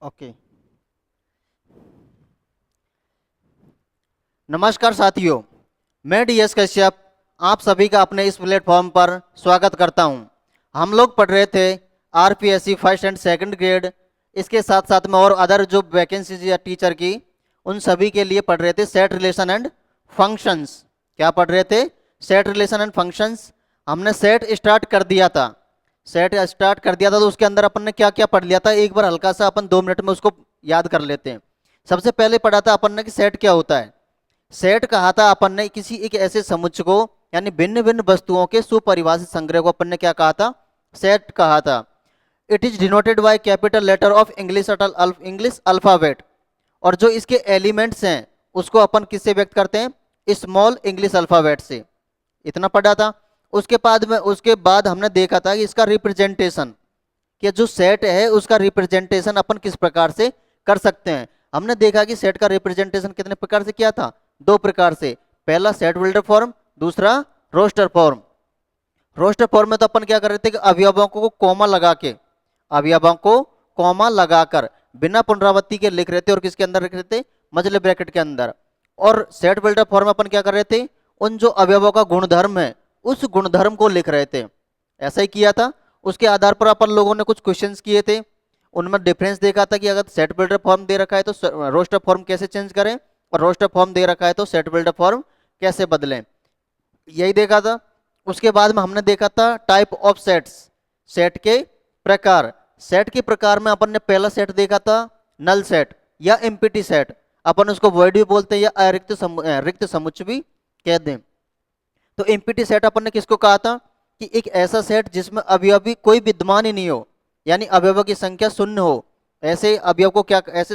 Okay. नमस्कार साथियों, मैं डीएस कश्यप आप सभी का अपने इस प्लेटफॉर्म पर स्वागत करता हूं। हम लोग पढ़ रहे थे RPSC first and second grade. इसके साथ साथ में और अदर जो वैकेंसीज या टीचर की उन सभी के लिए पढ़ रहे थे सेट रिलेशन एंड फंक्शंस। क्या पढ़ रहे थे? Set relation and functions. हमने सेट स्टार्ट कर दिया था। तो उसके अंदर अपन ने क्या क्या पढ़ लिया था, एक बार हल्का सा अपन 2 मिनट में उसको याद कर लेते हैं। सबसे पहले पढ़ा था अपन ने कि सेट क्या होता है। सेट कहा था अपन ने किसी एक ऐसे समुच्चय को, यानी भिन्न भिन्न वस्तुओं के सुपरिभाषित संग्रह को अपन ने क्या कहा था? सेट कहा था। It is denoted by capital letter of English alphabet. और जो इसके एलिमेंट्स हैं उसको अपन किससे व्यक्त करते हैं? स्मॉल इंग्लिश अल्फाबेट से। इतना पढ़ा था। उसके बाद हमने देखा था कि इसका रिप्रेजेंटेशन, कि जो सेट है उसका रिप्रेजेंटेशन अपन किस प्रकार से कर सकते हैं। हमने देखा कि सेट का रिप्रेजेंटेशन कितने प्रकार से किया था? 2 प्रकार से। पहला सेट बिल्डर फॉर्म, दूसरा रोस्टर फॉर्म। रोस्टर फॉर्म में तो अपन क्या कर रहे थे कि अवयवों को कॉमा लगाकर बिना पुनरावृत्ति के लिख रहे थे, और किसके अंदर लिख रहे थे? मजले ब्रैकेट के अंदर। और सेट बिल्डर फॉर्म में अपन क्या कर रहे थे? उन जो अवयवों का गुणधर्म है उस गुणधर्म को लिख रहे थे। ऐसा ही किया था। उसके आधार पर अपन लोगों ने कुछ क्वेश्चंस किए थे। उनमें डिफरेंस देखा था कि अगर सेट बिल्डर फॉर्म दे रखा है तो रोस्टर फॉर्म कैसे चेंज करें, और रोस्टर फॉर्म दे रखा है तो सेट बिल्डर फॉर्म कैसे बदलें, यही देखा था। उसके बाद में हमने देखा था टाइप ऑफ सेट्स, सेट के प्रकार। सेट के प्रकार में अपन ने पहला सेट देखा था नल सेट या एम्प्टी सेट। अपन उसको वॉइड भी बोलते हैं या रिक्त समुच्चय भी कहते हैं। तो एम्प्टी सेट अपन ने किसको कहा था? कि एक ऐसा सेट जिसमें अवयवी कोई विद्यमान ही नहीं हो, यानी अवयवों की संख्या शून्य हो। ऐसे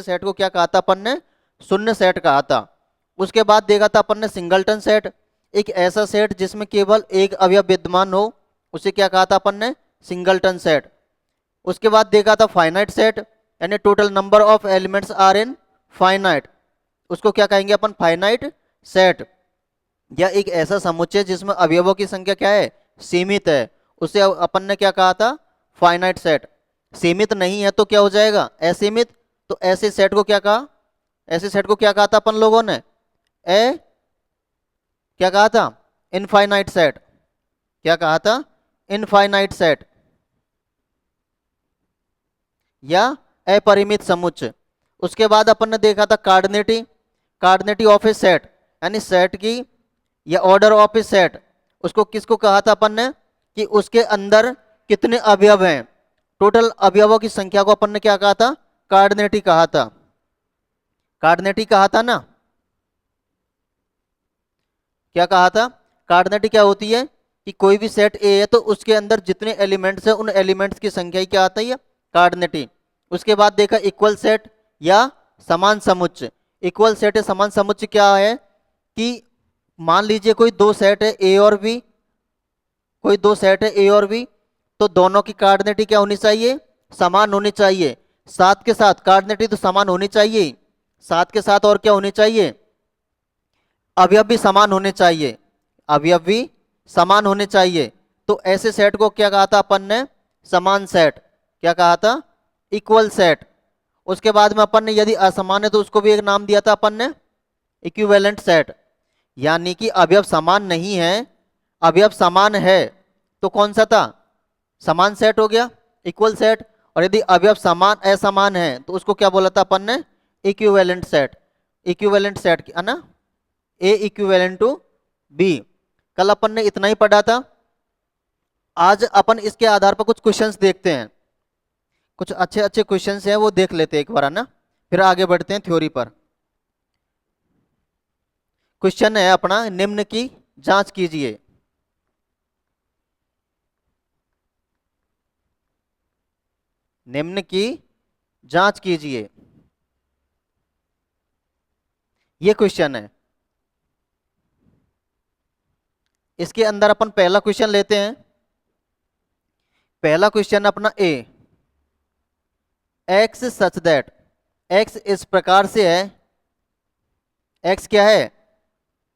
सेट को क्या कहा था अपन ने? शून्य सेट कहा था। उसके बाद देखा था अपन ने सिंगलटन सेट, एक ऐसा सेट जिसमें केवल एक अवयव विद्यमान हो, उसे क्या कहा था अपन ने? Singleton set. उसके बाद देखा था फाइनाइट सेट, यानी total number of elements are in finite, उसको क्या कहेंगे अपन? Finite set. या एक ऐसा समुच्चय जिसमें अवयवों की संख्या क्या है? सीमित है, उसे अपन ने क्या कहा था? Finite set. सीमित नहीं है तो क्या हो जाएगा? असीमित। तो ऐसे सेट को क्या कहा? ऐसे सेट को क्या कहा था अपन लोगों ने? ए क्या कहा था? Infinite set. क्या कहा था? इनफाइनाइट सेट या अपरिमित समुच्चय। उसके बाद अपन ने देखा था कार्डनेटी ऑफ ए सेट, यानी सेट की या ऑर्डर ऑफ ए सेट। उसको किसको कहा था अपन ने? कि उसके अंदर कितने अवयव हैं, टोटल अवयवों की संख्या को अपन ने क्या कहा था? कार्डनेटी कहा था। कार्डनेटी कहा था ना? क्या कहा था? कार्डनेटी क्या होती है? कि कोई भी सेट ए है तो उसके अंदर जितने एलिमेंट्स हैं उन एलिमेंट्स की संख्या ही क्या आता है? कार्डनेटी। उसके बाद देखा इक्वल सेट या समान समुच्चय। इक्वल सेट या समान समुच्चय क्या है? कि मान लीजिए कोई दो सेट है ए और बी, तो दोनों की कार्डनेटी क्या होनी चाहिए? समान होनी चाहिए। साथ के साथ कार्डनेटी तो समान होनी चाहिए, साथ के साथ और क्या होनी चाहिए? अवयव भी समान होने चाहिए। अवयव भी समान होने चाहिए। तो ऐसे सेट को क्या कहा था अपन ने? समान सेट। क्या कहा था? Equal set. उसके बाद में अपन ने यदि असमान है तो उसको भी एक नाम दिया था अपन ने, इक्विवेलेंट सेट। यानी कि अवयव समान नहीं है, अवयव समान है तो कौन सा था? समान सेट हो गया, इक्वल सेट। और यदि अवयव समान असमान है तो उसको क्या बोला था अपन ने? Equivalent set. इक्विवेलेंट सेट है ना, ए इक्विवेलेंट टू बी। कल अपन ने इतना ही पढ़ा था। आज अपन इसके आधार पर कुछ क्वेश्चंस देखते हैं, कुछ अच्छे अच्छे क्वेश्चंस हैं वो देख लेते हैं एक बार, है ना, फिर आगे बढ़ते हैं थ्योरी पर। क्वेश्चन है अपना, निम्न की जांच कीजिए। निम्न की जांच कीजिए, ये क्वेश्चन है। इसके अंदर अपन पहला क्वेश्चन लेते हैं। पहला क्वेश्चन अपना ए, एक्स सच दैट, एक्स इस प्रकार से है। एक्स क्या है?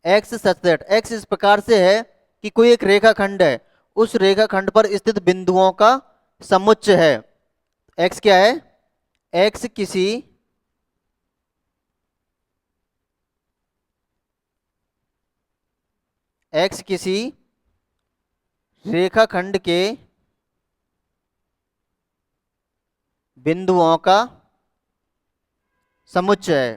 एक्स सच दैट, एक्स इस प्रकार से है कि कोई एक रेखाखंड है, उस रेखाखंड पर स्थित बिंदुओं का समुच्चय है। एक्स क्या है? एक्स किसी रेखाखंड के बिंदुओं का समुच्चय है।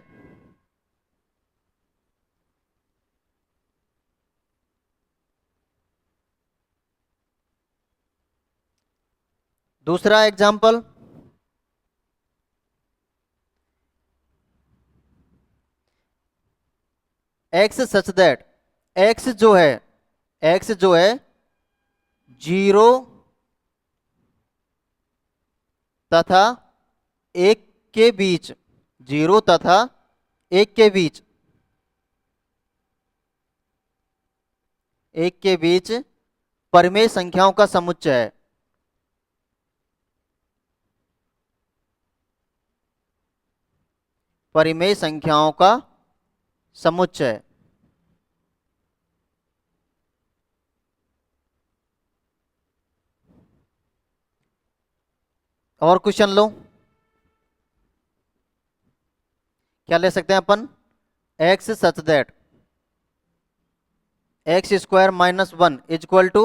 दूसरा example, x such that, x जो है 0 तथा 1 के बीच, 0 तथा 1 के बीच, परिमेय संख्याओं का समुच्चय है। परिमेय संख्याओं का समुच्चय। और क्वेश्चन लो, क्या ले सकते हैं अपन, X such that x square minus 1 is equal to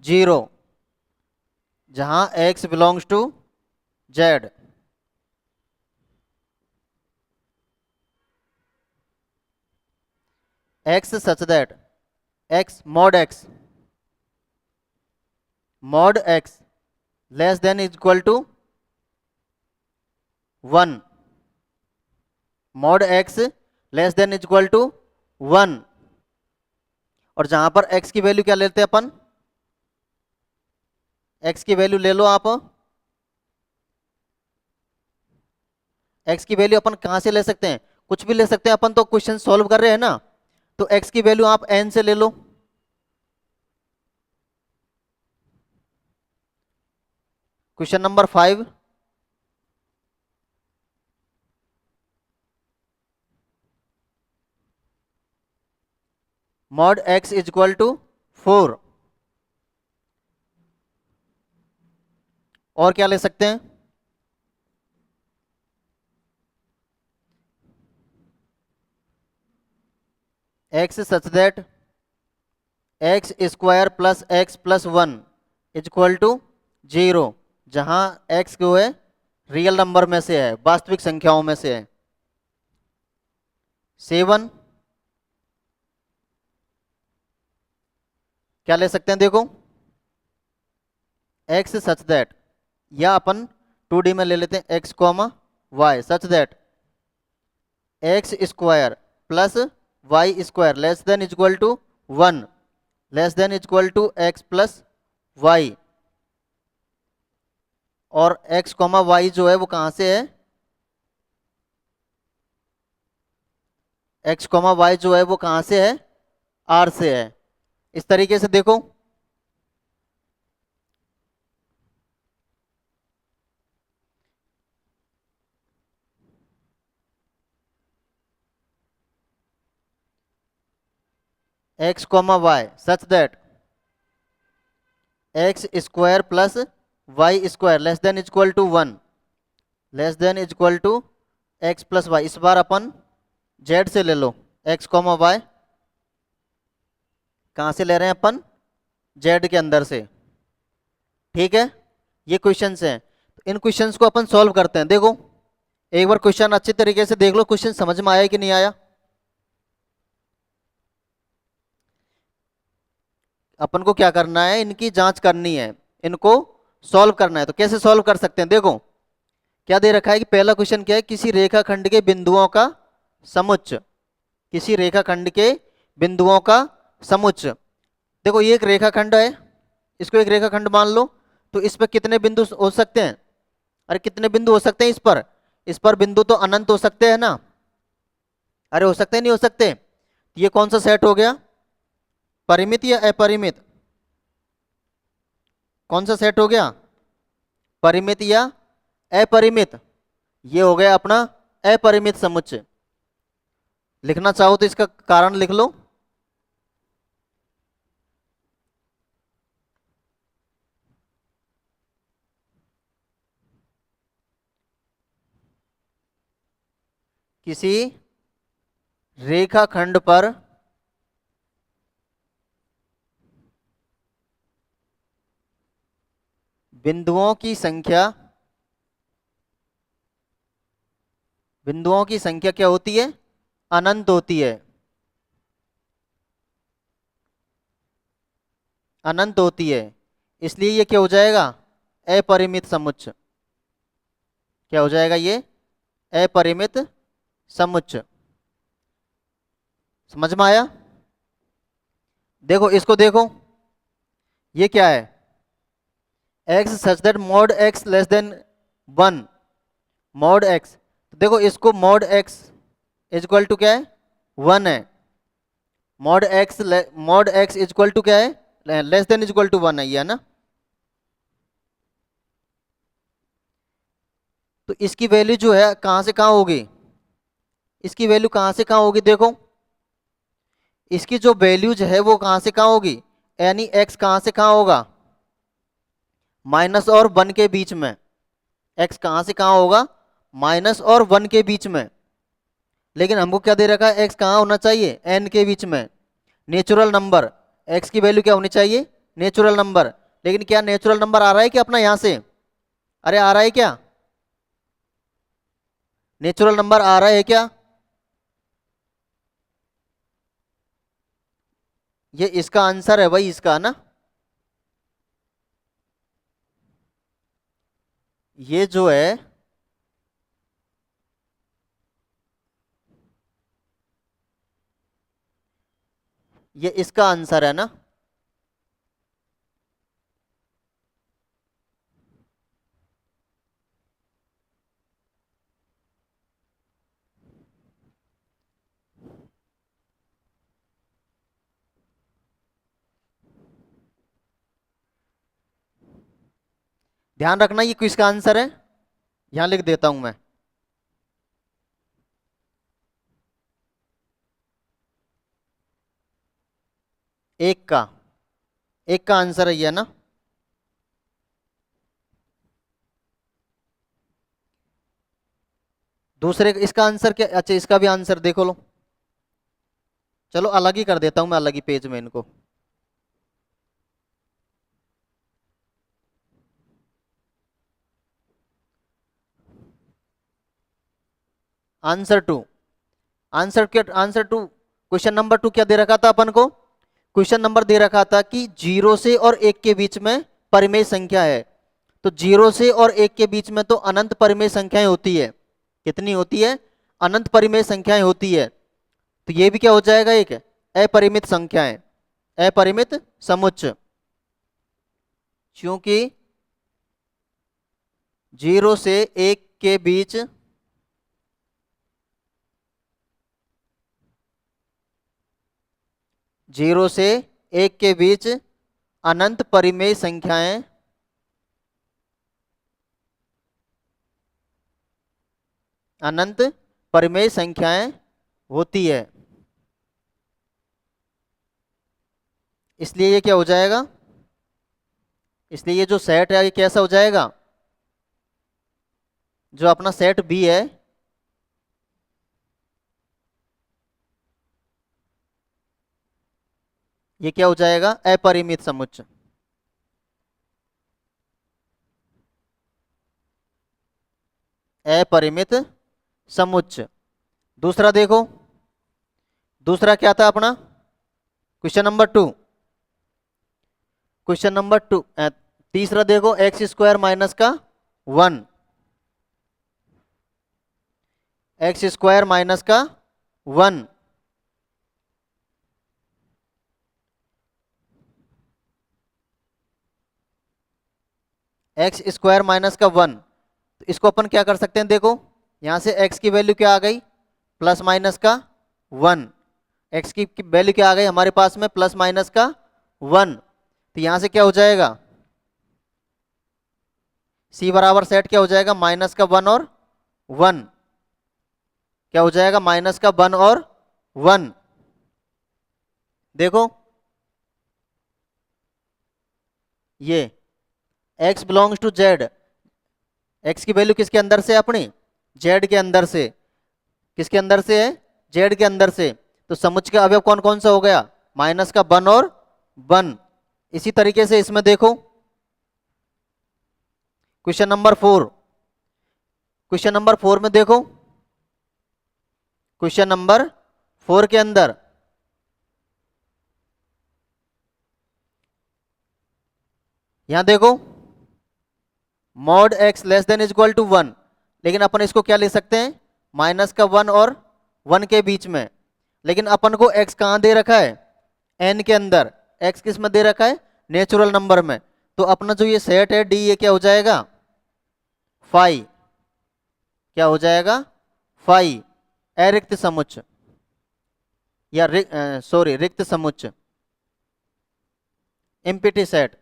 0, जहां X belongs to Z. X such that X mod x less than is equal to 1, mod x less than is equal to 1, और जहां पर x की value क्या लेते हैं अपन, x की वैल्यू ले लो आप, एक्स की वैल्यू अपन कहां से ले सकते हैं, कुछ भी ले सकते हैं अपन, तो क्वेश्चन सॉल्व कर रहे हैं ना, तो एक्स की वैल्यू आप एन से ले लो। Question number 5, mod x is equal to 4, और क्या ले सकते हैं, X such that x square plus 1 is equal to 0, जहां एक्स जो है रियल नंबर में से है, वास्तविक संख्याओं में से है। 7, क्या ले सकते हैं, देखो एक्स सच दैट, या अपन 2D में ले लेते हैं, x comma y such that x square plus y square less than is equal to 1, less than is equal to x plus y, और एक्स कॉमा वाई जो है वो कहां से है, एक्स कॉमा वाई जो है वो कहां से है, आर से है। इस तरीके से देखो, x comma y such that x square plus y square less than is equal to 1, less than is equal to x plus y. इस बार अपन जेड से ले लो, एक्स कॉमा वाई कहां से ले रहे हैं अपन, जेड के अंदर से, ठीक है। ये क्वेश्चंस हैं, तो इन क्वेश्चंस को अपन सॉल्व करते हैं। देखो एक बार क्वेश्चन अच्छी तरीके से देख लो, क्वेश्चन समझ में आया कि नहीं आया। अपन को क्या करना है, इनकी जांच करनी है, इनको सॉल्व करना है। तो कैसे सॉल्व कर सकते हैं, देखो क्या दे रखा है कि पहला क्वेश्चन क्या है, किसी रेखाखंड के बिंदुओं का समुच्चय, किसी रेखाखंड के बिंदुओं का समुच्चय। देखो ये एक रेखाखंड है, इसको एक रेखाखंड मान लो, तो इस पर कितने बिंदु हो सकते हैं, अरे कितने बिंदु हो सकते हैं इस पर, इस पर बिंदु तो अनंत हो सकते हैं ना, अरे हो सकते हैं नहीं हो सकते। ये कौन सा सेट हो गया, परिमित या अपरिमित, कौन सा सेट हो गया, परिमित या अपरिमित, ये हो गया अपना अपरिमित समुच्चय। लिखना चाहो तो इसका कारण लिख लो, किसी रेखाखंड पर बिंदुओं की संख्या, बिंदुओं की संख्या क्या होती है? अनंत होती है, अनंत होती है। इसलिए ये क्या हो जाएगा? अपरिमित समुच्चय। क्या हो जाएगा ये? अपरिमित समुच्चय। समझ में आया? देखो इसको देखो, ये क्या है? x such that mod x less than 1, mod x। देखो इसको mod x is equal to क्या है? 1 है। Mod x is equal to क्या है? Less than is equal to 1 है, ये है ना। तो इसकी वैल्यू जो है कहां से कहां होगी? इसकी वैल्यू कहां से कहां होगी? देखो इसकी जो वैल्यूज है वो कहां से कहां होगी? यानी x कहां से कहां होगा? माइनस और 1 के बीच में। x कहां से कहां होगा? माइनस और 1 के बीच में। लेकिन हमको क्या दे रखा है? x कहां होना चाहिए? n के बीच में। नेचुरल नंबर, x की वैल्यू क्या होनी चाहिए? Natural number. लेकिन क्या नेचुरल नंबर आ रहा है क्या अपना यहां से? अरे आ रहा है क्या? नेचुरल नंबर आ रहा है क्या? ये इसका आंसर है भाई, इसका ना। ये जो है ये इसका आंसर है ना। ध्यान रखना ये किसका आंसर है, यहां लिख देता हूं मैं। एक का, एक का आंसर है ये ना। दूसरे इसका आंसर क्या? अच्छा इसका भी आंसर देखो लो। चलो अलग ही कर देता हूं मैं, अलग ही पेज में इनको। Answer two, answer two, question number 2 क्या दे रखा था अपन को? क्वेश्चन नंबर दे रखा था कि 0 से और 1 के बीच में परिमेय संख्या है। तो 0 से और 1 के बीच में तो अनंत परिमेय संख्याएं होती है। कितनी होती है? अनंत परिमेय संख्याएं होती है। तो ये भी क्या हो जाएगा? एक अपरिमित संख्याएं, अपरिमित समुच्चय। क्योंकि 0 से 1 के बीच जीरो से 1 के बीच अनंत परिमेय संख्याएं, अनंत परिमेय संख्याएं होती है। इसलिए ये क्या हो जाएगा? इसलिए ये जो सेट है ये कैसा हो जाएगा? जो अपना सेट बी है, ये क्या हो जाएगा? अपरिमित समुच्चय। अपरिमित समुच्चय। दूसरा देखो, दूसरा क्या था अपना? Question number 2, question number 2। तीसरा देखो, एक्स स्क्वायर माइनस का 1, एक्स स्क्वायर माइनस का 1। एक्स स्क्वायर माइनस का 1, तो इसको अपन क्या कर सकते हैं? देखो यहां से x की वैल्यू क्या आ गई? प्लस माइनस का 1। x की वैल्यू क्या आ गई हमारे पास में? प्लस माइनस का 1। तो यहां से क्या हो जाएगा? c बराबर सेट क्या हो जाएगा? माइनस का 1 और 1। क्या हो जाएगा? माइनस का 1 और 1। देखो ये x belongs to z, x की वैल्यू किसके अंदर से? अपनी z के अंदर से। किसके अंदर से है, जेड के अंदर से। तो समुच्चय का अवयव कौन कौन सा हो गया, माइनस का 1 और 1। इसी तरीके से इसमें देखो क्वेश्चन नंबर 4, क्वेश्चन नंबर 4 में देखो, क्वेश्चन नंबर 4 के अंदर यहां देखो mod x less than is equal to 1, लेकिन अपन इसको क्या ले सकते हैं, माइनस का 1 और 1 के बीच में। लेकिन अपन को x कहां दे रखा है, n के अंदर। x किस में दे रखा है, नेचुरल नंबर में। तो अपना जो ये सेट है डी, ये क्या हो जाएगा, फाई। क्या हो जाएगा, फाई, अरिक्त समुच्चय या रिक्त समुच्चय, एम्प्टी सेट।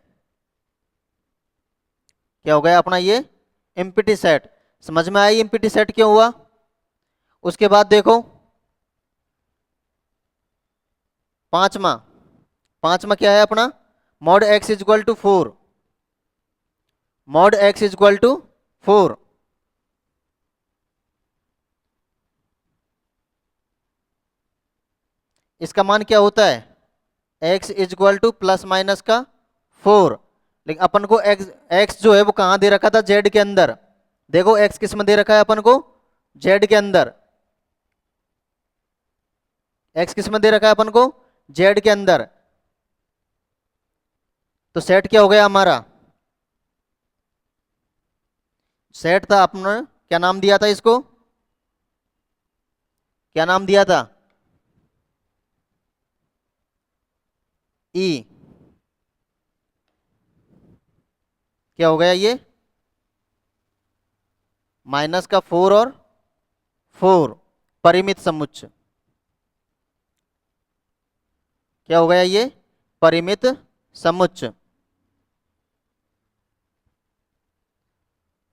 क्या हो गया अपना ये, एम्प्टी सेट। समझ में आई एम्प्टी सेट क्यों हुआ। उसके बाद देखो पांचवा, पांचवा क्या है अपना, mod x is equal to 4, mod x is equal to 4। इसका मान क्या होता है, x is equal to plus minus का 4। लेकिन अपन को x जो है वो कहां दे रखा था, z के अंदर। देखो x किस में दे रखा है अपन को, z के अंदर। x किस में दे रखा है अपन को, z के अंदर। तो सेट क्या हो गया हमारा, सेट था अपना, क्या नाम दिया था इसको, क्या नाम दिया था, ई। क्या हो गया ये, माइनस का 4 और 4, परिमित समुच्चय। क्या हो गया ये, परिमित समुच्चय।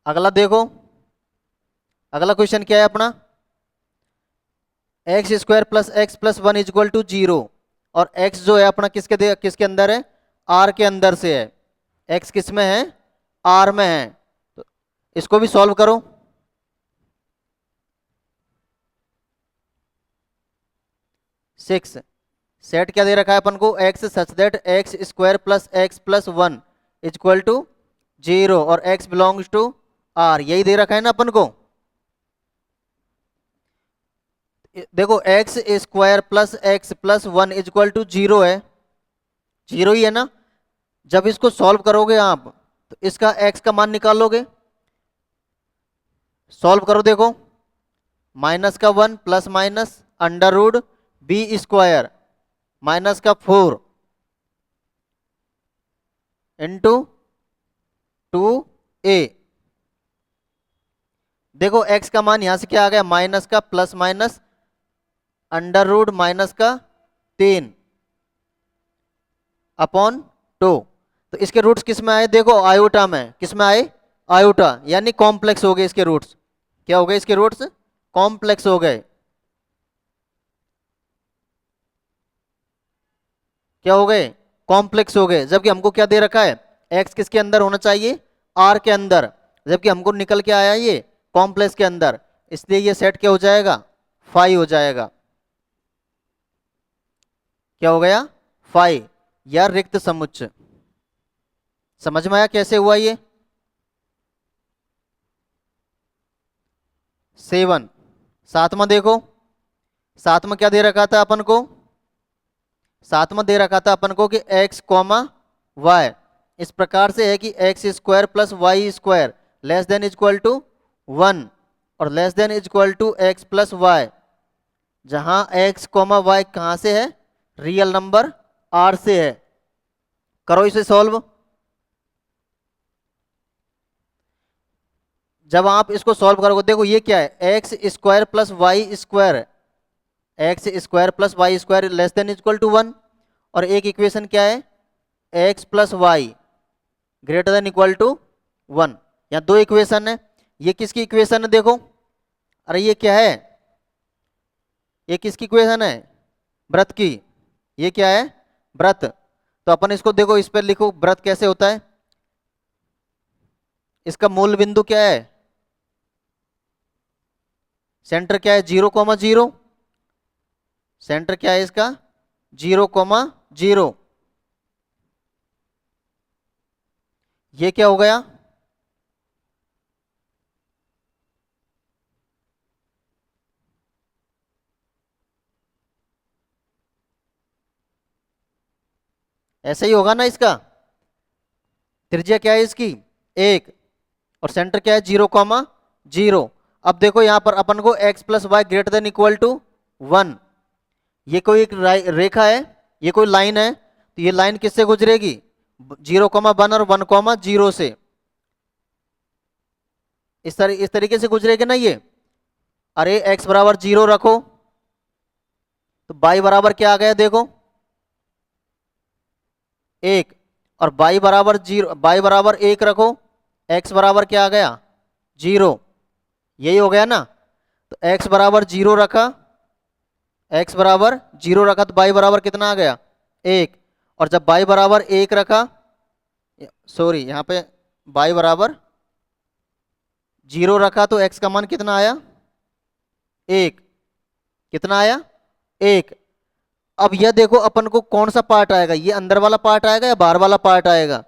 अगला देखो, अगला क्वेश्चन क्या है अपना, x square plus x plus 1 is equal to 0। और x जो है अपना किसके अंदर है, r के अंदर से है। x किस में है, r में है। तो इसको भी सॉल्व करो। सिक्स, सेट क्या दे रखा है अपन को, x such that x square plus x plus 1 is equal to 0 और x बिलोंग्स टू r, यही दे रखा है ना अपन को। देखो x square plus x plus 1 is equal to 0 है, 0 ही है ना। जब इसको सॉल्व करोगे आप तो इसका x का मान निकालोगे। सॉल्व करो, देखो माइनस का 1 plus minus under root B square minus का 4 इंटू 2a। देखो x का मान यहां से क्या आ गया, माइनस का plus minus under rude minus का 3 अपॉन 2। तो इसके रूट्स किस में आए, देखो आयोटा में, किस में आए, आयोटा, यानी कॉम्प्लेक्स हो गए इसके रूट्स। क्या हो गए इसके रूट्स, कॉम्प्लेक्स हो गए। क्या हो गए, कॉम्प्लेक्स हो गए। जबकि हमको क्या दे रखा है, x किसके अंदर होना चाहिए, r के अंदर, जबकि हमको निकल के आया ये कॉम्प्लेक्स के अंदर। इसलिए ये सेट क्या हो जाएगा, फाई हो जाएगा। क्या हो गया, फाई या रिक्त समुच्चय। समझ में आया कैसे हुआ ये। 7, सातवां देखो, सातवां क्या दे रखा था अपन को, सातवां दे रखा था अपन को कि x कॉमा वाई इस प्रकार से है कि x square plus y square less than is equal to 1 और less than is equal to x plus y, जहां x कॉमा वाई कहां से है, रियल नंबर r से है। करो इसे सॉल्व। जब आप इसको सॉल्व करोगे, देखो ये क्या है, x square plus y square, x square plus y square less than equal to 1। और एक इक्वेशन क्या है, x plus y greater than equal to 1। यहाँ दो इक्वेशन है। ये किसकी इक्वेशन है, देखो, अरे ये क्या है, ये किसकी इक्वेशन है, व्रत की। ये क्या है, व्रत। तो अपन इसको देखो, इस पर लिखो व्रत कैसे होता है। इसका मूल बिंदु क्या है, सेंटर क्या है 0,0, सेंटर क्या है इसका 0,0। ये क्या हो गया, ऐसा ही होगा ना इसका। त्रिज्या क्या है इसकी 1 और सेंटर क्या है 0,0। अब देखो यहां पर अपन को x plus y greater than equal to 1, ये कोई एक रेखा है, ये कोई लाइन है, तो ये लाइन किससे गुजरेगी 0,1 और 1,0 से, इस तरीके से गुजरेगी ना ये। अरे x बराबर 0 रखो तो y बराबर क्या आ गया देखो 1, और y बराबर 0, y बराबर 1 रखो, x बराबर क्या आ गया 0, यही हो गया ना। तो x बराबर 0 रखा, x बराबर 0 रखा तो y बराबर कितना आ गया 1, और जब y बराबर 1 रखा, सॉरी यहाँ पे y बराबर 0 रखा तो x का मान कितना आया 1, कितना आया 1। अब यह देखो अपन को कौन सा पार्ट आएगा, ये अंदर वाला पार्ट आएगा या बाहर वाला पार्ट आएगा।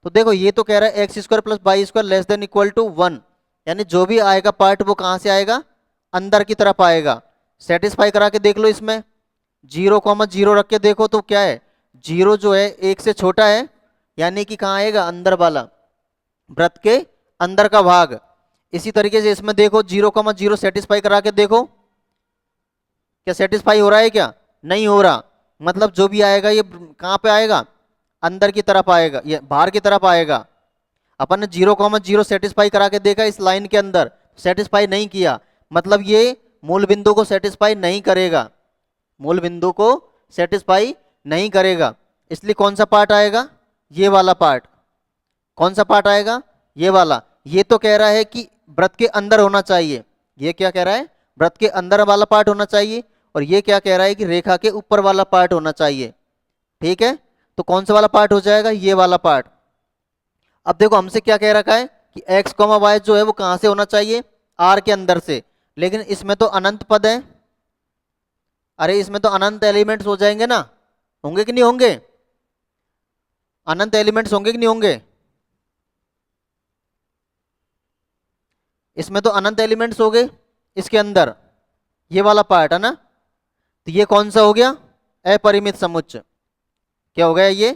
तो देखो ये तो कह रहा है x square plus y square less than equal to 1, यानी जो भी आएगा पार्ट वो कहां से आएगा अंदर की तरफ आएगा। सेटिस्फाई करा के देख लो, इसमें 0,0 रख के देखो तो क्या है 0 जो है 1 से छोटा है, यानी कि कहाँ आएगा अंदर वाला वृत्त के अंदर का भाग। इसी तरीके से इसमें देखो 0,0 सेटिस्फाई करा के देखो, क्या सेटिस्फाई हो रहा है क्या नहीं हो रहा, मतलब जो भी आएगा ये कहाँ पे आएगा अंदर की तरफ आएगा, ये बाहर की तरफ आएगा। अपन ने 0,0 सेटिस्फाई करा के देखा इस लाइन के अंदर, सेटिस्फाई नहीं किया, मतलब ये मूल बिंदु को सेटिस्फाई नहीं करेगा, मूल बिंदु को सेटिस्फाई नहीं करेगा। इसलिए कौन सा पार्ट आएगा ये वाला पार्ट, कौन सा पार्ट आएगा ये वाला। ये तो कह रहा है कि वृत्त के अंदर होना चाहिए, ये क्या कह रहा है वृत्त के अंदर वाला पार्ट होना चाहिए, और ये क्या कह रहा है कि रेखा के ऊपर वाला पार्ट होना चाहिए। ठीक है, तो कौन सा वाला पार्ट हो जाएगा ये वाला पार्ट। अब देखो हमसे क्या कह रखा है कि x, y जो है वो कहां से होना चाहिए R के अंदर से, लेकिन इसमें तो अनंत पद है। अरे इसमें तो अनंत एलिमेंट्स हो जाएंगे ना, होंगे कि नहीं होंगे, अनंत एलिमेंट्स होंगे कि नहीं होंगे, इसमें तो अनंत एलिमेंट्स हो गए इसके अंदर, ये वाला पार्ट है ना। तो ये कौन सा हो गया अपरिमित समुच्चय, क्या हो गया ये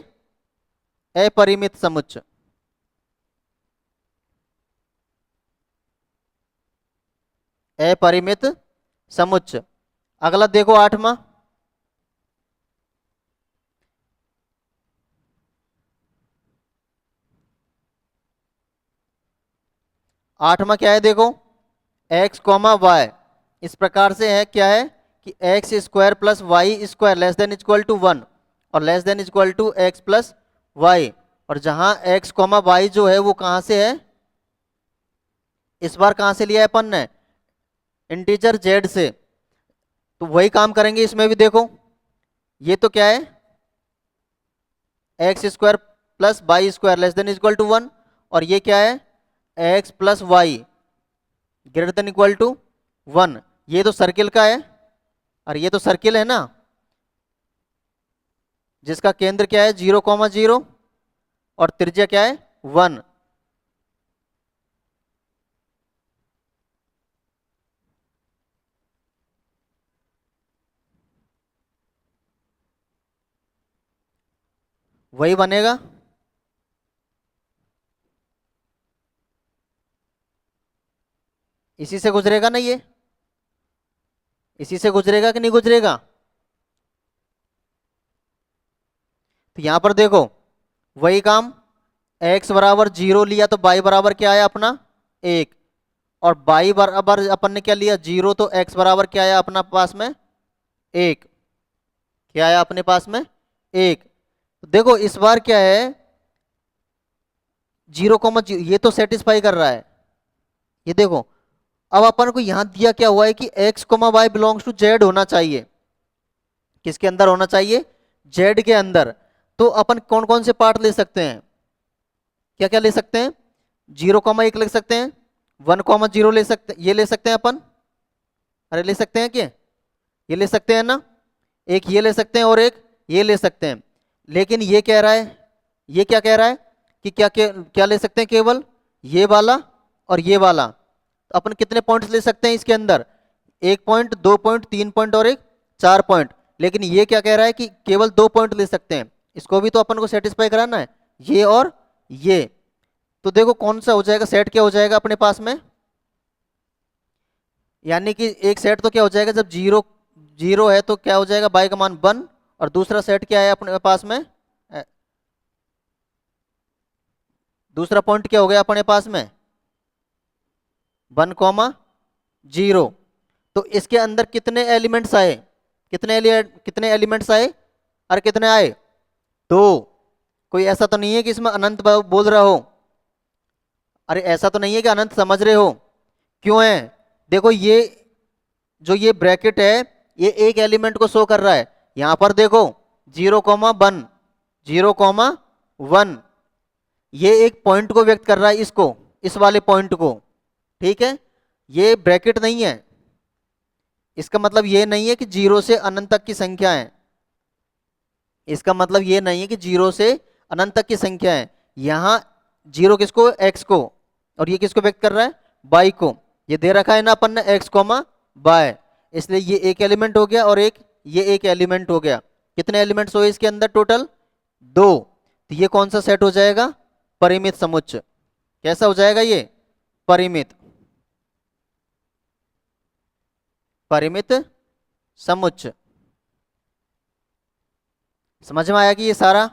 अपरिमित समुच्चय। अपरिमित समुच्चय। अगला देखो 8वां, क्या है देखो x, y इस प्रकार से है, क्या है कि x square plus y square less than equal to 1 और less than equal to x plus y, और जहां x, y जो है वो कहां से है, इस बार कहां से लिया है अपन ने इंटीजर z से, तो वही काम करेंगे इसमें भी। देखो ये तो क्या है x square plus y square less than equal to 1, और ये क्या है x plus y greater than equal to 1। ये तो सर्किल का है, और ये तो सर्किल है ना जिसका केंद्र क्या है 0,0 और त्रिज्या क्या है 1। वही बनेगा, इसी से गुजरेगा ना ये, इसी से गुजरेगा कि नहीं गुजरेगा। तो यहां पर देखो वही काम, x बराबर 0 लिया तो y बराबर क्या आया अपना 1, और y बराबर अपन ने क्या लिया 0, तो x बराबर क्या आया अपना पास में 1, क्या आया अपने पास में 1। तो देखो इस बार क्या है 0,0 ये तो सेटिस्फाई कर रहा है, ये देखो। अब अपन को यहां दिया क्या हुआ है कि x, y belongs to z होना चाहिए, किसके अंदर होना चाहिए z के अंदर। तो अपन कौन कौन से पार्ट ले सकते हैं, क्या क्या ले सकते हैं 0,1 ले सकते हैं, 1,0 ले सकते, ये ले सकते हैं अपन, अरे ले सकते हैं क्या, ये ले सकते हैं ना, एक ये ले सकते हैं और एक ये ले सकते हैं। लेकिन ये कह रहा है, ये क्या कह रहा है कि क्या क्या, क्या ले सकते हैं, केवल ये वाला और ये वाला। तो अपन कितने पॉइंट्स ले सकते हैं इसके अंदर, 1 पॉइंट, 2 पॉइंट, 3 पॉइंट और एक 4 पॉइंट। लेकिन ये क्या कह रहा है कि केवल 2 पॉइंट ले सकते हैं। इसको भी तो अपन को सेटिस्फाई कराना है, ये और ये। तो देखो कौन सा हो जाएगा, सेट क्या हो जाएगा अपने पास में, यानी कि एक सेट तो क्या हो जाएगा, जब जीरो जीरो है तो क्या हो जाएगा, बाई का मान 1। और दूसरा सेट क्या है अपने पास में, दूसरा पॉइंट क्या हो गया अपने पास में, 1, 0। तो इसके अंदर कितने एलिमेंट्स आए, कितने एलिमेंट्स आए, और कितने आए, 2। कोई ऐसा तो नहीं है कि इसमें अनंत बोल रहा हो, अरे ऐसा तो नहीं है कि अनंत समझ रहे हो, क्यों है, देखो ये जो ये ब्रैकेट है ये एक एलिमेंट को शो कर रहा है। यहां पर देखो 0,1, 0,1, ये एक पॉइंट को व्यक्त कर रहा है, इसको, इस वाले पॉइंट को, ठीक है। ये ब्रैकेट नहीं है, इसका मतलब ये नहीं है कि 0 से अनंत तक की संख्या है, इसका मतलब ये नहीं है कि 0 से अनंत तक की संख्या है। यहां 0 किसको, x को, और ये किसको व्यक्त कर रहा है, y को। ये दे रखा है ना अपन ने x, y, इसलिए ये एक एलिमेंट हो गया और एक ये एक एलिमेंट हो गया। कितने एलिमेंट्स हुए इसके अंदर टोटल, 2। तो ये कौन सा सेट हो जाएगा, परिमित समुच्चय। कैसा हो जाएगा ये, परिमित, परिमित समुच्चय। समझ में आया कि ये सारा,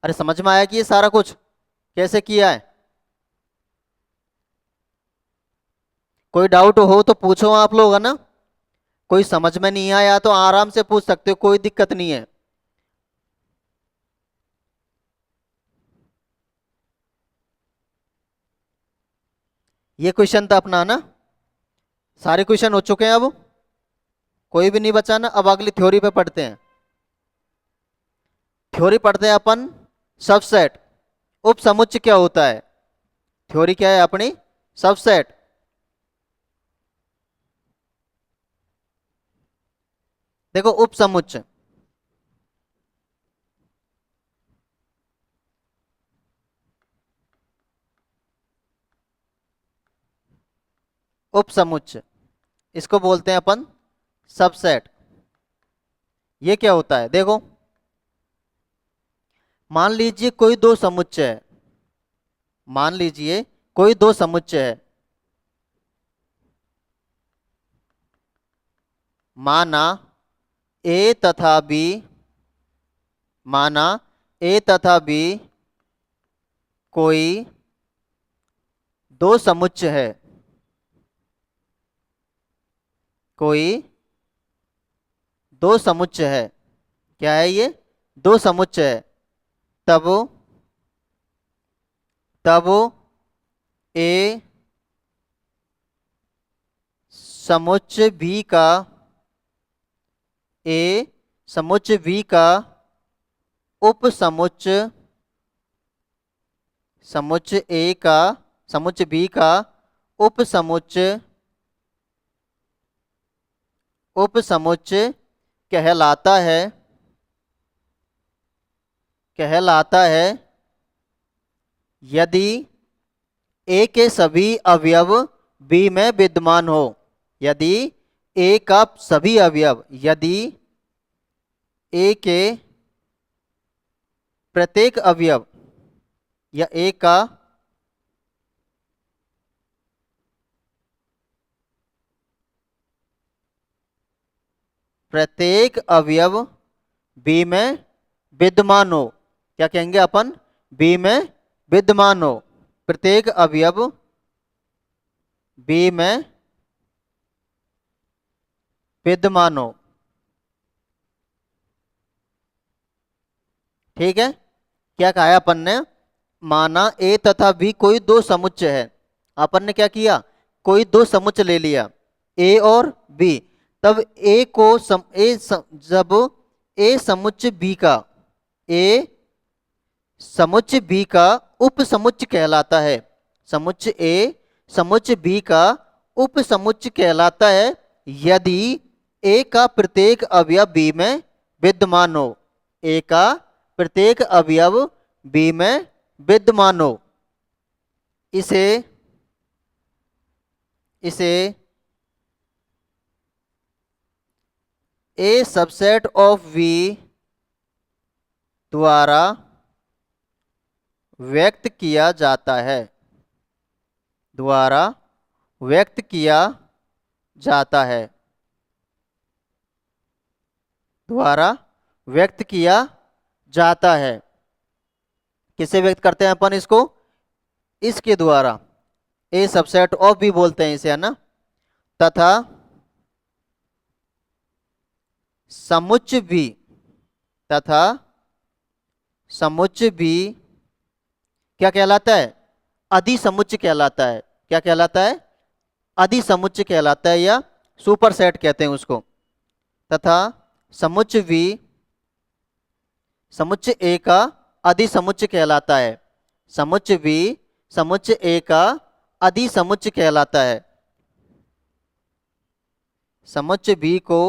अरे समझ में आया कि ये सारा कुछ कैसे किया है। कोई डाउट हो तो पूछो आप लोग, है ना। कोई समझ में नहीं आया तो आराम से पूछ सकते हो, कोई दिक्कत नहीं है। ये क्वेश्चन था अपना ना, सारे क्वेश्चन हो चुके हैं, अब कोई भी नहीं बचा ना। अब अगली थ्योरी पे पढ़ते हैं। थ्योरी पढ़ते हैं अपन, सबसेट, उपसमुच्चय क्या होता है। थ्योरी क्या है अपनी, सबसेट। देखो उपसमुच्चय, उपसमुच्चय इसको बोलते हैं अपन सबसेट। ये क्या होता है, देखो मान लीजिए कोई दो समुच्चय है, मान लीजिए कोई दो समुच्चय है, माना ए तथा बी, माना ए तथा बी कोई दो समुच्चय है, कोई दो समुच्चय है, क्या है ये, दो समुच्चय है। तब तब ए समुच्चय बी का, ए समुच्चय बी का उपसमुच्चय, समुच्चय ए का, समुच्चय बी का उपसमुच्चय, उपसमुच्चय कहलाता है, कहलाता है यदि ए के सभी अवयव बी में विद्यमान हो। यदि ए का सभी अवयव, यदि ए के प्रत्येक अवयव, या ए का प्रत्येक अवयव बी में विद्यमान हो, क्या कहेंगे अपन, बी में विद्यमान हो, प्रत्येक अवयव बी में विद्यमान हो, ठीक है। क्या कहा है अपन ने, माना ए तथा बी कोई दो समुच्चय है, अपन ने क्या किया, कोई दो समुच्चय ले लिया, ए और बी। तब ए को जब ए समुच्चय बी का, ए समुच्चय बी का उपसमुच्चय कहलाता है, समुच्चय ए समुच्चय बी का उपसमुच्चय कहलाता है यदि ए का प्रत्येक अवयव बी में विद्यमान हो। ए का प्रत्येक अवयव बी में विद्यमान हो। इसे इसे ए सबसेट ऑफ वी द्वारा व्यक्त किया जाता है। द्वारा व्यक्त किया जाता है। द्वारा व्यक्त किया जाता है। किसे व्यक्त करते हैं अपन इसको? इसके द्वारा। ए सबसेट ऑफ भी बोलते हैं इसे, है ना। तथा समुच्चय भी, तथा समुच्चय भी क्या कहलाता है? अधिसमुच्चय कहलाता है। क्या कहलाता है? अधिसमुच्चय कहलाता है, या सुपर सेट कहते हैं उसको। तथा समुच्चय भी समुच्चय ए का अधिसमुच्चय कहलाता है। समुच्चय भी समुच्चय ए का अधिसमुच्चय कहलाता है। समुच्चय बी को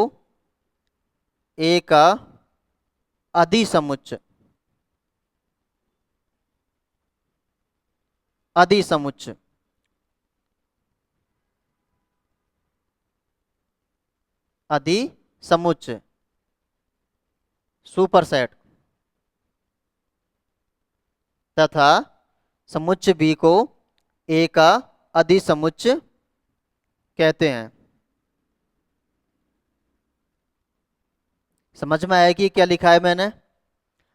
ए का अधिसमुच्चय अधिसमुच्चय अधिसमुच्चय सुपरसेट तथा समुच्चय बी को ए का अधिसमुच्चय कहते हैं। समझ में आया कि क्या लिखा है मैंने?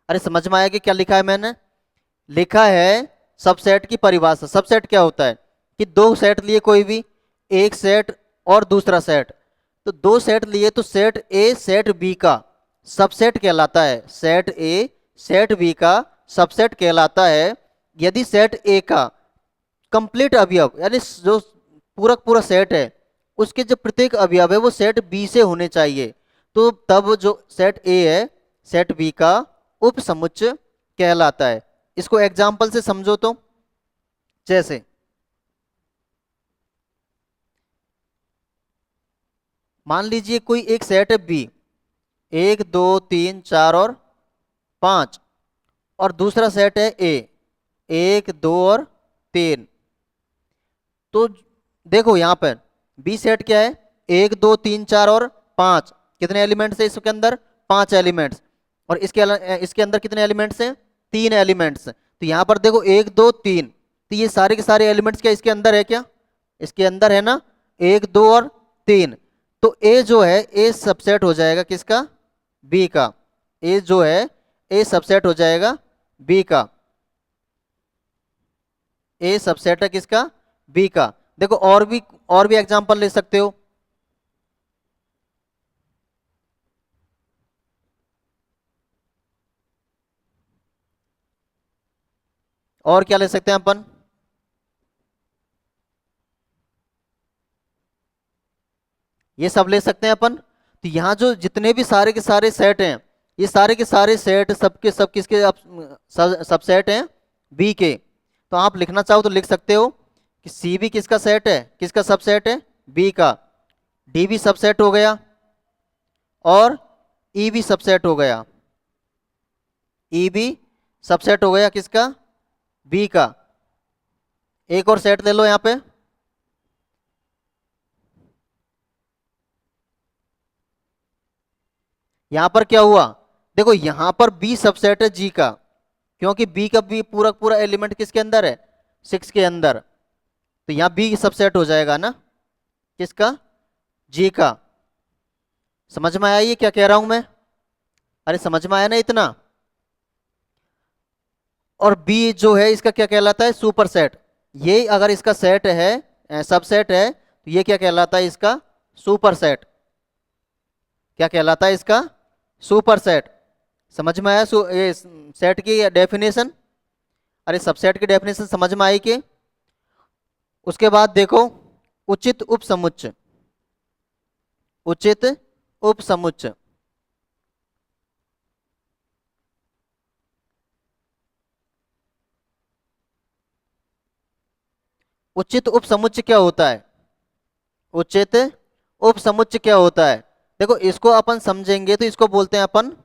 अरे समझ में आया कि क्या लिखा है मैंने? लिखा है सबसेट की परिभाषा। सबसेट क्या होता है कि दो सेट लिए कोई भी, एक सेट और दूसरा सेट, तो दो सेट लिए तो सेट ए सेट बी का सबसेट कहलाता है। सेट ए सेट बी का सबसेट कहलाता है यदि सेट ए का कंप्लीट अवयव, यानी जो पूरा सेट है, उसके जो प्रत्येक अवयव है वो सेट बी से होने चाहिए, तो तब जो सेट ए है सेट बी का उपसमुच्चय कहलाता है। इसको एग्जाम्पल से समझो तो, जैसे मान लीजिए कोई एक सेट है बी, 1 2 3 4 और 5, और दूसरा सेट है ए, 1 2 और 3। तो देखो यहां पर बी सेट क्या है? 1 2 3 4 और 5। कितने एलिमेंट्स है इसके अंदर? 5 एलिमेंट्स। और इसके अंदर कितने एलिमेंट्स हैं? 3 एलिमेंट्स। तो यहां पर देखो 1 2 3, तो ये सारे के सारे एलिमेंट्स क्या इसके अंदर है? क्या इसके अंदर है ना? 1 2 और 3। तो ए जो है ए सबसेट हो जाएगा किसका? बी का। ए जो है ए सबसेट हो जाएगा बी का। ए सबसेट है किसका? बी का। देखो और भी एग्जांपल ले सकते हो। और क्या ले सकते हैं अपन? ये सब ले सकते हैं अपन। तो यहाँ जो जितने भी सारे के सारे सेट हैं, ये सारे के सारे सेट सबके सब किसके सबसेट हैं? बी के। तो आप लिखना चाहो तो लिख सकते हो कि सी भी किसका सेट है? किसका सबसेट है? बी का। डी भी सबसेट हो गया और ई भी सबसेट हो गया। ई भी सबसेट हो गया किसका? बी का। एक और सेट ले लो यहां पे। यहां पर क्या हुआ? देखो यहां पर बी सबसेट है जी का, क्योंकि बी का भी पूरा पूरा एलिमेंट किसके अंदर है? 6 के अंदर। तो यहां बी सबसेट हो जाएगा ना किसका? जी का। समझ में आया ये क्या कह रहा हूं मैं? अरे समझ में आया ना इतना? और बी जो है इसका क्या कहलाता है? Super set. ये अगर इसका सेट है, सबसेट है, तो ये क्या कहलाता है? इसका सुपर सेट। क्या कहलाता है? इसका सुपर सेट। समझ में आया ये सेट की डेफिनेशन? अरे सबसेट की डेफिनेशन समझ में आई कि? उसके बाद देखो उचित उपसमुच्चय। उचित उपसमुच्चय। उचित उपसमुच्चय क्या होता है? उचित उपसमुच्चय क्या होता है? देखो इसको अपन समझेंगे तो इसको बोलते हैं अपन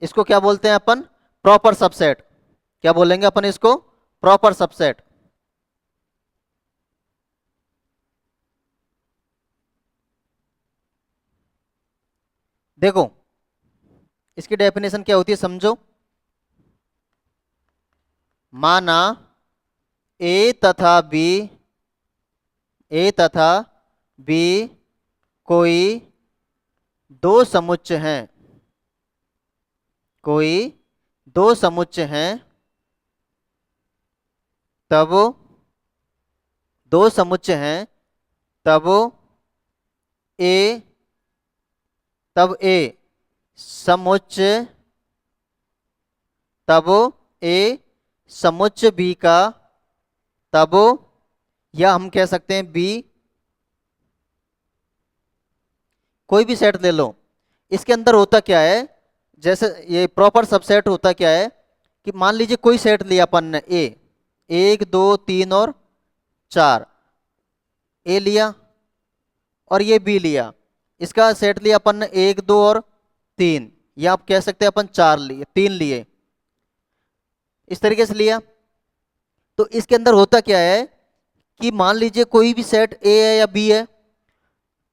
इसको क्या बोलते हैं अपन? Proper subset. क्या बोलेंगे अपन इसको? Proper subset. देखो इसकी डेफिनेशन क्या होती है समझो। माना ए तथा बी, ए तथा बी कोई दो समुच्चय हैं, कोई दो समुच्चय हैं, तब दो समुच्चय हैं, तब ए, तब ए समुच्चय, तब ए समुच्चय बी का, तब, या हम कह सकते हैं बी कोई भी सेट ले लो। इसके अंदर होता क्या है, जैसे ये प्रॉपर सबसेट होता क्या है कि मान लीजिए कोई सेट लिया अपन ने ए, एक दो तीन और चार, ए लिया और ये बी लिया। इसका सेट लिया अपन ने एक दो और तीन, या आप कह सकते हैं अपन चार लिए, तीन लिए, इस तरीके से लिया। तो इसके अंदर होता क्या है कि मान लीजिए कोई भी सेट ए है या बी है,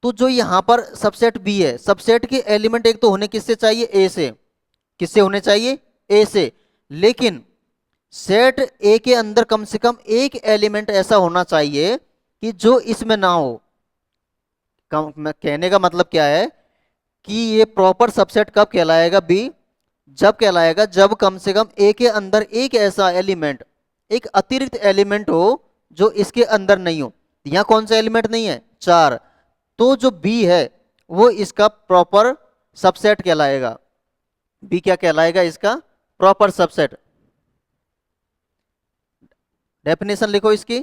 तो जो यहां पर सबसेट बी है, सबसेट के एलिमेंट एक तो होने किससे चाहिए? ए से। किससे होने चाहिए? ए से। लेकिन सेट ए के अंदर कम से कम एक एलिमेंट ऐसा होना चाहिए कि जो इसमें ना हो। कहने का मतलब क्या है कि ये प्रॉपर सबसेट कब कहलाएगा? बी जब कहलाएगा जब कम से कम ए के अंदर एक ऐसा एलिमेंट, एक अतिरिक्त एलिमेंट हो जो इसके अंदर नहीं हो। यहां कौन सा एलिमेंट नहीं है? चार। तो जो बी है वो इसका प्रॉपर सबसेट कहलाएगा। बी क्या कहलाएगा? इसका प्रॉपर सबसेट। डेफिनेशन लिखो इसकी।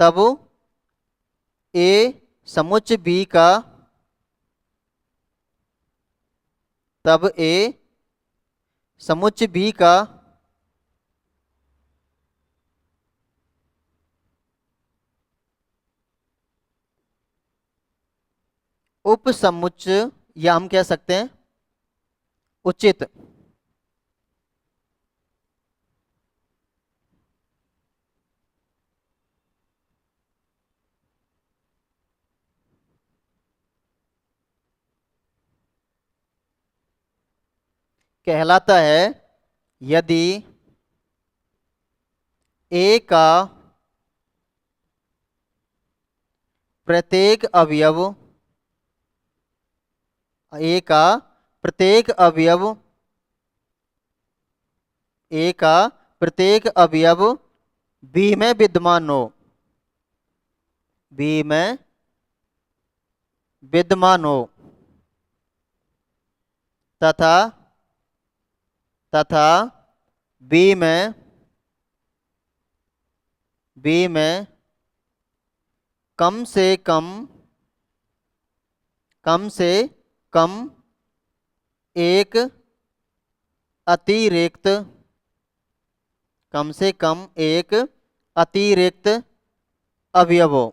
तब ए समुच्चय बी का, तब ए समुच्चय बी का उपसमुच्चय, या हम कह सकते हैं उचित। कहलाता है यदि ए का प्रत्येक अवयव, ए का प्रत्येक अवयव, ए का प्रत्येक अवयव बी में विद्यमान हो, बी में विद्यमान हो, तथा, तथा बी में, बी में कम से कम, कम से कम एक अतिरिक्त, कम से कम एक अतिरिक्त अवयव हो।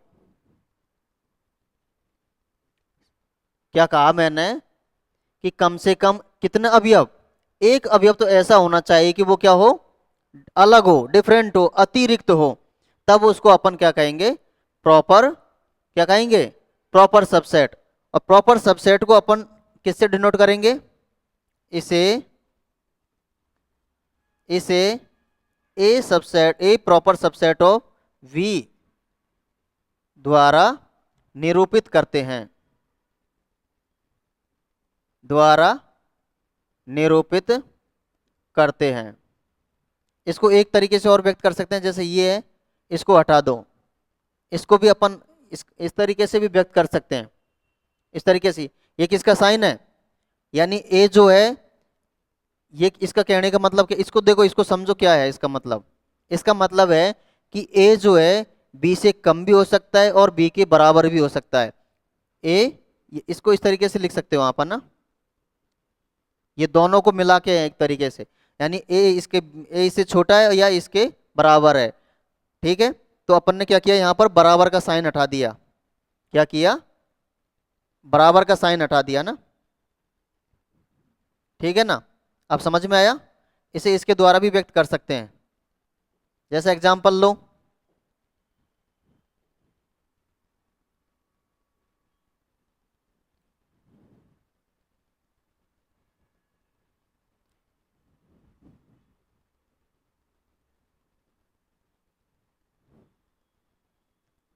क्या कहा मैंने? कि कम से कम कितने अवयव? एक अवयव तो ऐसा होना चाहिए कि वो क्या हो? अलग हो, डिफरेंट हो, अतिरिक्त हो। तब उसको अपन क्या कहेंगे? प्रॉपर, क्या कहेंगे? Proper subset. और प्रॉपर सबसेट को अपन किससे डिनोट करेंगे? इसे, इसे A subset, A proper subset of V द्वारा निरूपित करते हैं, द्वारा निरूपित करते हैं। इसको एक तरीके से और व्यक्त कर सकते हैं, जैसे ये है, इसको हटा दो, इसको भी अपन इस तरीके से भी व्यक्त कर सकते हैं, इस तरीके से। ये किसका साइन है? यानी ए जो है, ये इसका कहने का मतलब कि इसको देखो, इसको समझो क्या है इसका मतलब। इसका मतलब है कि ए जो है बी से कम भी हो सकता है और बी के बराबर भी हो सकता है। ए इसको इस तरीके से लिख सकते हो आप, है ना, ये दोनों को मिला के एक तरीके से, यानी ए इससे छोटा है या इसके बराबर है। ठीक है, तो अपन ने क्या किया, यहाँ पर बराबर का साइन हटा दिया। क्या किया, बराबर का साइन हटा दिया ना। ठीक है ना, अब समझ में आया। इसे इसके द्वारा भी व्यक्त कर सकते हैं। जैसे एग्जाम्पल लो,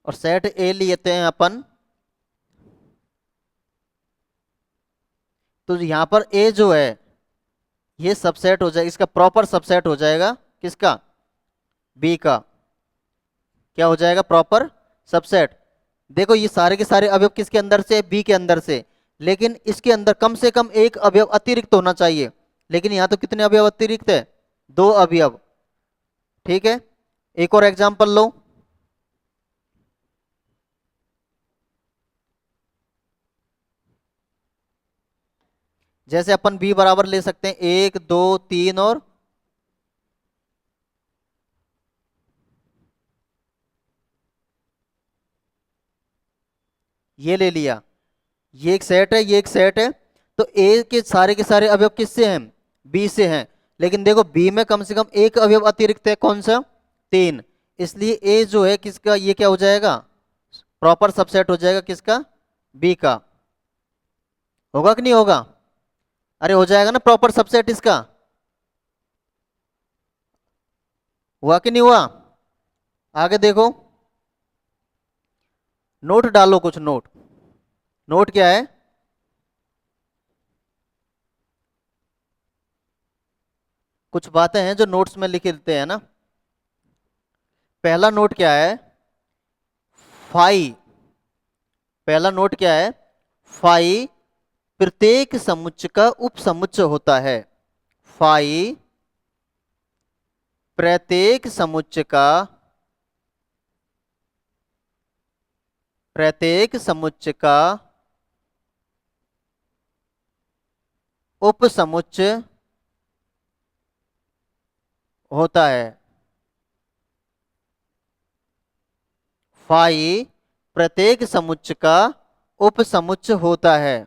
और सेट ए लेते हैं अपन, तो यहाँ पर ए जो है ये सबसेट हो जाएगा, इसका प्रॉपर सबसेट हो जाएगा किसका, बी का। क्या हो जाएगा, प्रॉपर सबसेट। देखो ये सारे के सारे अवयव किसके अंदर से, बी के अंदर से, लेकिन इसके अंदर कम से कम एक अवयव अतिरिक्त होना चाहिए। लेकिन यहाँ तो कितने अवयव अतिरिक्त है, दो अवयव। ठीक है, एक और एग्जांपल लो, जैसे अपन बी बराबर ले सकते हैं 1 2 3 और ये ले लिया, ये एक सेट है, ये एक सेट है। तो ए के सारे अवयव किससे हैं, बी से हैं। लेकिन देखो बी में कम से कम एक अवयव अतिरिक्त है, कौन सा, 3। इसलिए ए जो है किसका, ये क्या हो जाएगा, प्रॉपर सबसेट हो जाएगा किसका, बी का। होगा कि नहीं होगा, अरे हो जाएगा ना प्रॉपर सबसेट इसका। हुआ कि नहीं हुआ, आगे देखो, नोट डालो कुछ, नोट, नोट क्या है, कुछ बातें हैं जो नोट्स में लिख लेते हैं ना। पहला नोट क्या है, फाई, पहला नोट क्या है, फाई प्रत्येक समुच्चय का उपसमुच्चय होता है। फाई प्रत्येक समुच्चय का, प्रत्येक समुच्चय का उपसमुच्चय होता है। फाई प्रत्येक समुच्चय का उपसमुच्चय होता है।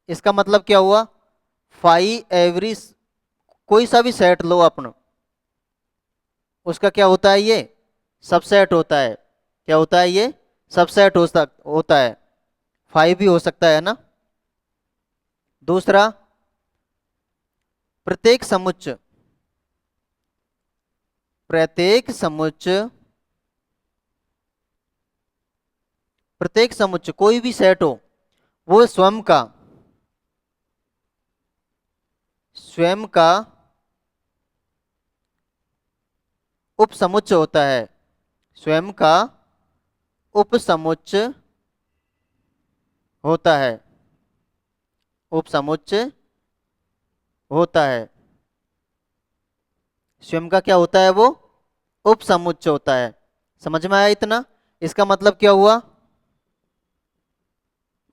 इसका मतलब क्या हुआ, फाई एवरी, कोई सा भी सेट लो अपन, उसका क्या होता है, ये सबसेट होता है। क्या होता है, ये सबसेट होता है। फाइव भी हो सकता है ना। दूसरा, प्रत्येक समुच्चय, प्रत्येक समुच्चय, प्रत्येक समुच्चय कोई भी सेट हो, वो स्वयं का उपसमुच्चय होता है। स्वयं का उपसमुच्चय होता है, उपसमुच्चय होता है। स्वयं का क्या होता है, वो उपसमुच्चय होता है। समझ में आया इतना। इसका मतलब क्या हुआ,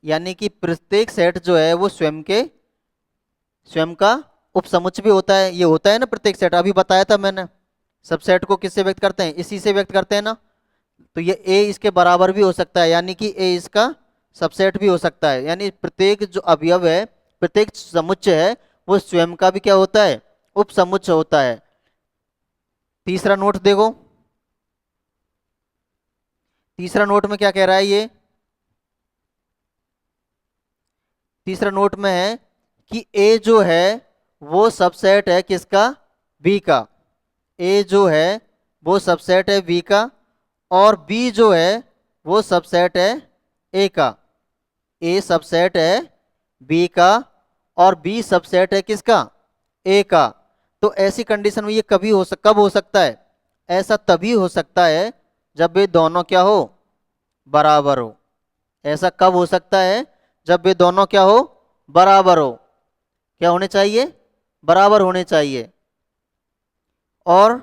यानी कि प्रत्येक सेट जो है वो स्वयं का उपसमुच्चय भी होता है। ये होता है ना प्रत्येक सेट, अभी बताया था मैंने। सब सेट को किससे व्यक्त करते हैं, इसी से व्यक्त करते हैं ना। तो ये ए इसके बराबर भी हो सकता है, यानी कि ए इसका सबसेट भी हो सकता है। यानी प्रत्येक जो अवयव है, प्रत्येक समुच्चय है, वो स्वयं का भी क्या होता है, उपसमुच्चय होता है। तीसरा नोट देखो, तीसरा नोट में क्या कह रहा है ये, तीसरा नोट में है कि ए जो है वो सबसेट है किसका, बी का। ए जो है वो सबसेट है बी का, और बी जो है वो सबसेट है ए का। ए सबसेट है बी का, और बी सबसेट है किसका, ए का। तो ऐसी कंडीशन में ये कब हो सकता है, ऐसा तभी हो सकता है जब ये दोनों क्या हो, बराबर हो। ऐसा कब हो सकता है, जब ये दोनों क्या हो, बराबर हो। क्या होने चाहिए, बराबर होने चाहिए। और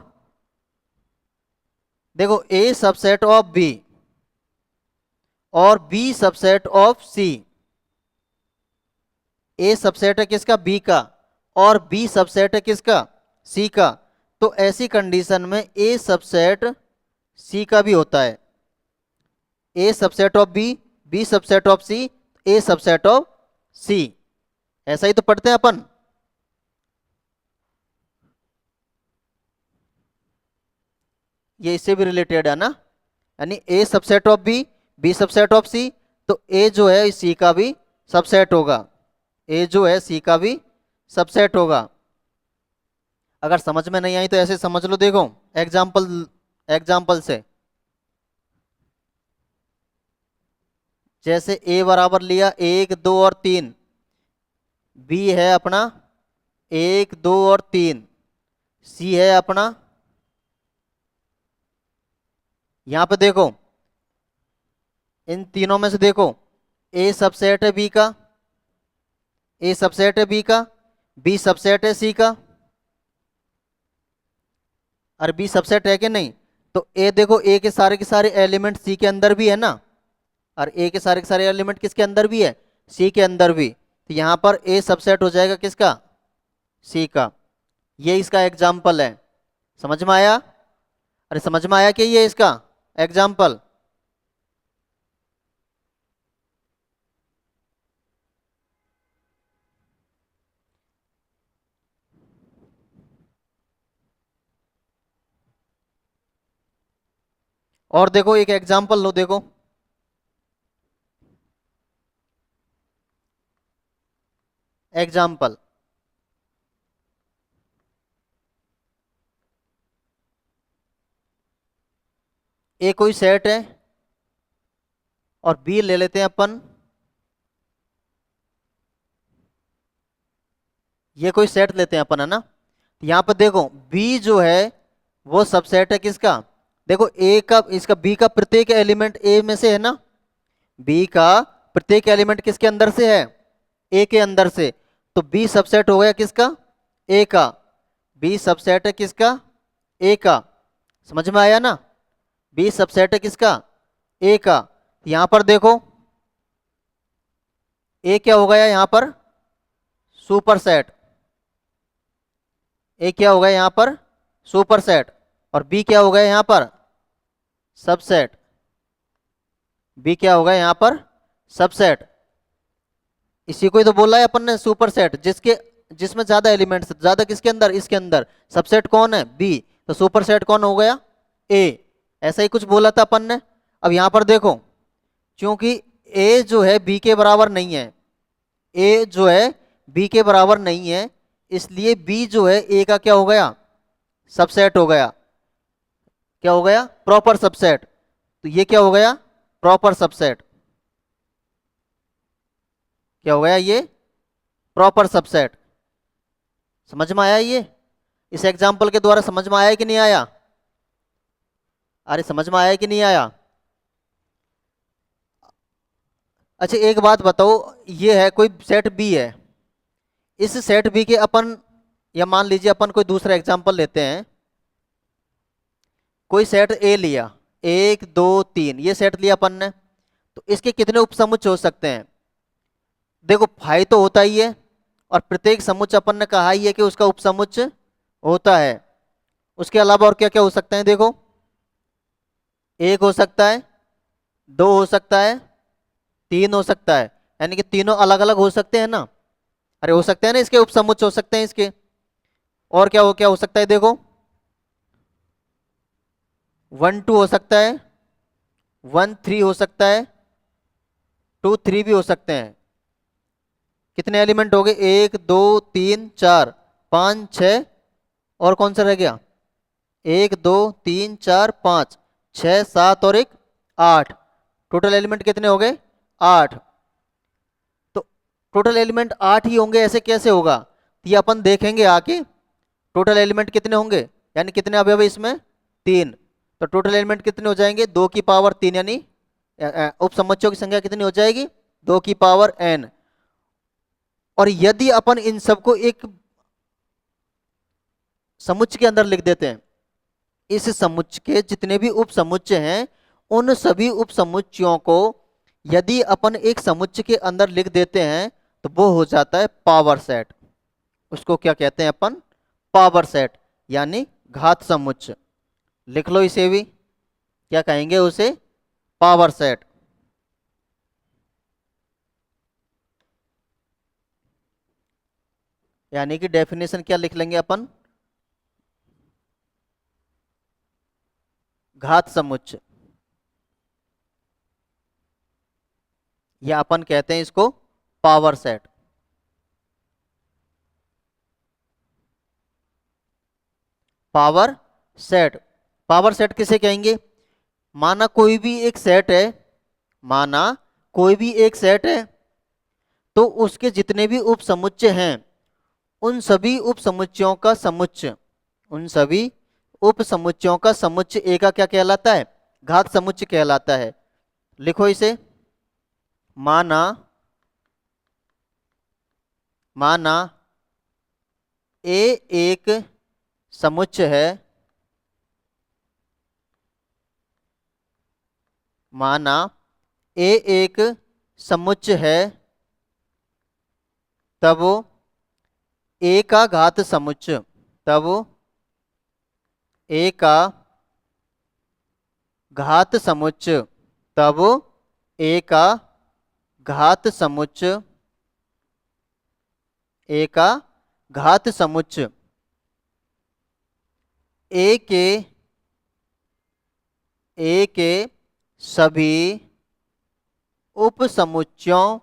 देखो ए सबसेट ऑफ बी और B subset of C, A subset है किसका, बी का, और बी सबसेट है किसका, सी का। तो ऐसी कंडीशन में ए सबसेट सी का भी होता है, A subset of B, B subset of C, A subset of C. ऐसा ही तो पढ़ते हैं अपन। ये इससे भी रिलेटेड है ना, यानी A subset of B, B subset of C, तो ए जो है सी का भी सबसेट होगा, ए जो है सी का भी सबसेट होगा। अगर समझ में नहीं आई तो ऐसे समझ लो, देखो एग्जाम्पल, एग्जाम्पल से। जैसे ए बराबर लिया 1 2 और 3, बी है अपना 1 2 और 3, सी है अपना, यहां पे देखो इन तीनों में से देखो, ए सबसेट है बी का, ए सबसेट है बी का, बी सबसेट है सी का, और बी सबसेट है कि नहीं। तो ए देखो, ए के सारे एलिमेंट सी के अंदर भी है ना, और ए के सारे एलिमेंट किसके अंदर भी है, सी के अंदर भी। तो यहां पर ए सबसेट हो जाएगा किसका, सी का। ये इसका एग्जाम्पल है, समझ में आया। अरे समझ में आया कि ये इसका एग्जाम्पल। और देखो एक एग्जाम्पल लो, देखो एग्जाम्पल, ए कोई सेट है और बी ले लेते हैं अपन, ये कोई सेट लेते हैं अपन, है ना। तो यहां पर देखो बी जो है वो सबसेट है किसका, देखो ए का, इसका बी का प्रत्येक एलिमेंट ए में से है ना, बी का प्रत्येक एलिमेंट किसके अंदर से है, ए के अंदर से। तो बी सबसेट हो गया किसका, ए का, बी सबसेट है किसका, ए का। समझ में आया ना, बी सबसेट है किसका, ए का। यहां पर देखो ए क्या हो गया यहां पर, सुपर सेट, ए क्या हो गया यहां पर, सुपर सेट, और बी क्या हो गया यहां पर, सबसेट, बी क्या होगा यहां पर, सबसेट। इसी को ही तो बोला है अपन ने सुपर सेट, जिसके, जिसमें ज्यादा एलिमेंट्स, ज्यादा किसके अंदर, इसके अंदर। सबसेट कौन है, बी, तो सुपर सेट कौन हो गया, ए। ऐसा ही कुछ बोला था अपन ने। अब यहां पर देखो, क्योंकि ए जो है बी के बराबर नहीं है, ए जो है बी के बराबर नहीं है, इसलिए बी जो है ए का क्या हो गया, सबसेट हो गया। क्या हो गया, प्रॉपर सबसेट। तो ये क्या हो गया, प्रॉपर सबसेट। क्या हो गया ये, प्रॉपर सबसेट। समझ में आया ये, इस एग्जाम्पल के द्वारा समझ में आया कि नहीं आया, अरे समझ में आया कि नहीं आया। अच्छा एक बात बताओ, ये है कोई सेट बी है, इस सेट बी के अपन, या मान लीजिए अपन कोई दूसरा एग्जाम्पल लेते हैं, कोई सेट ए लिया, 1 2 3 ये सेट लिया अपन ने। तो इसके कितने उपसमुच्चय हो सकते हैं, देखो 5 तो होता ही है, और प्रत्येक समुच्चय अपन ने कहा ही है कि उसका उपसमुच्चय होता है। उसके अलावा और क्या क्या हो सकते हैं, देखो 1 हो सकता है, 2 हो सकता है, 3 हो सकता है, यानी कि तीनों अलग अलग हो सकते हैं ना। अरे हो सकते हैं ना, इसके उपसमुच्चय हो सकते हैं इसके। और क्या हो सकता है, देखो 1 2 हो सकता है, 1 3 हो सकता है, 2 3 भी हो सकते हैं। कितने एलिमेंट हो गए, 1 2 3 4 5 6, और कौन सा रह गया, 1 2 3 4 5 6 7 और एक 8। टोटल एलिमेंट कितने हो गए, 8। तो टोटल एलिमेंट 8 ही होंगे, ऐसे कैसे होगा, तो ये अपन देखेंगे आके। टोटल एलिमेंट कितने होंगे, यानी कितने अवयव है इसमें, 3। तो टोटल एलिमेंट कितने हो जाएंगे, 2 की पावर 3, यानी उपसमुच्चयों की संख्या कितनी हो जाएगी, 2 की पावर n। और यदि अपन इन सबको एक समुच्चय के अंदर लिख देते हैं, इस समुच्चय के जितने भी उपसमुच्चय हैं, उन सभी उपसमुच्चयों को यदि अपन एक समुच्चय के अंदर लिख देते हैं, तो वो हो जाता है पावर सेट। उसको क्या कहते हैं अपन? पावर सेट, यानी घात समुच्चय। लिख लो इसे भी, क्या कहेंगे उसे? Power set. यानी कि डेफिनेशन क्या लिख लेंगे अपन? घात समुच्चय, या अपन कहते हैं इसको power set. Power set, power set किसे कहेंगे? माना कोई भी एक सेट है, माना कोई भी एक सेट है, तो उसके जितने भी उप समुच्चय हैं, उन सभी उप समुच्चयों का समुच्चय, उन सभी उप समुच्चयों का समुच्चय ए का क्या कहलाता है? घात समुच्चय कहलाता है। लिखो इसे, माना माना ए एक समुच्चय है, माना ए एक समुच्चय है, तब ए का घात समुच्चय, तब ए का घात समुच्चय, तब ए का घात समुच्चय, ए का घात समुच्चय ए के सभी उप समुच्चयों,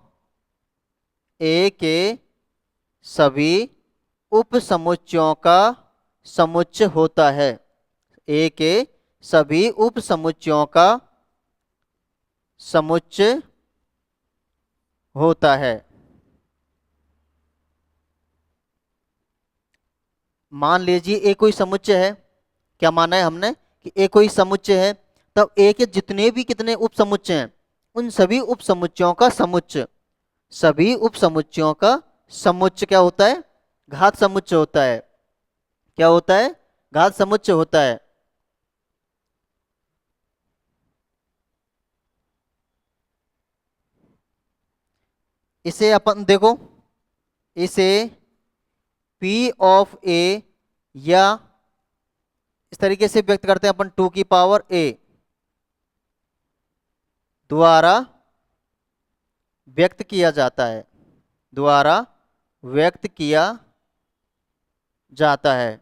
ए के सभी उप समुच्चयों का समुच्चय होता है, ए के सभी उप समुच्चयों का समुच्चय होता है। मान लीजिए ए कोई समुच्चय है, क्या माना है हमने कि ए कोई समुच्चय है, तब ए के जितने भी कितने उप समुच्चय हैं, उन सभी उप समुच्चयों का समुच्चय, सभी उप समुच्चयों का समुच्चय क्या होता है? घात समुच्चय होता है। क्या होता है? घात समुच्चय होता है। इसे अपन देखो, इसे P ऑफ ए, या इस तरीके से व्यक्त करते हैं अपन, 2 की पावर ए द्वारा व्यक्त किया जाता है, द्वारा व्यक्त किया जाता है।